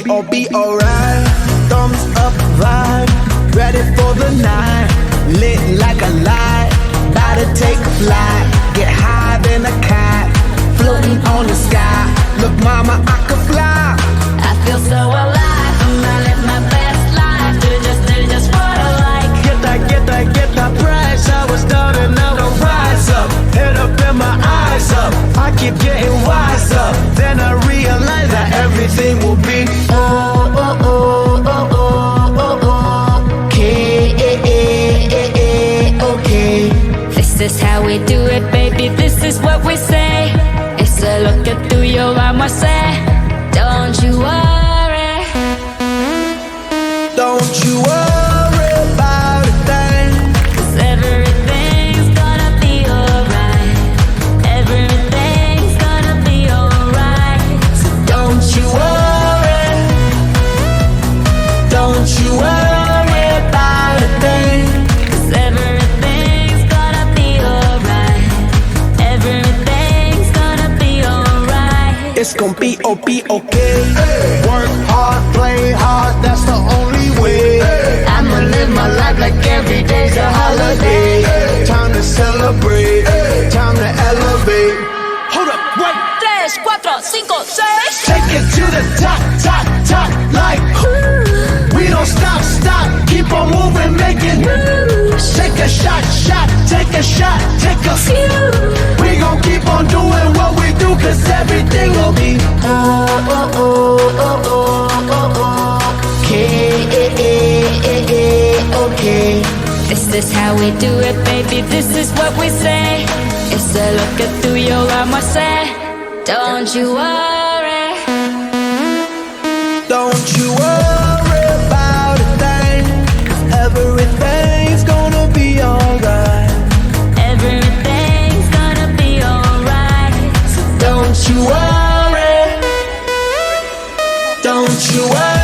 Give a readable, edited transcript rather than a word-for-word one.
all be alright. Thumbs up vibe, ready for the night. Lit like a light, about to take a flight. Get higher than a cat, floating on the sky. Look mama, I could fly. I feel so alive, I live my best life. Do just what I like. Get that price. I was down and now I rise up. Head up and my eyes up. I keep getting wiser. Then I realize that everything will be okay. This is how we do it, baby, this is what we say. It's a look at through your armor, say, don't you worry. Don't you worry about a thing. 'Cause everything's gonna be alright. Everything's gonna be alright. So don't you worry. Don't you worry about a thing. 'Cause everything's gonna be alright. Everything's gonna be alright. It's gon' be okay. Work hard, play hard, that's the only way. I'ma live my life like every day's a holiday. Time to celebrate, time to elevate. Hold up, wait. 3, 4, 5, 6. Take it to the top, top, top, like we don't stop, keep on moving, making moves. Take a shot, take a shot, take a few. We gon' keep on doing what we do, 'cause everything will be okay. This is how we do it, baby, this is what we say. It's a look at through your armor, say, don't you worry. Don't you worry about a thing, 'cause everything's gonna be alright. Everything's gonna be alright. So don't you worry. Don't you worry.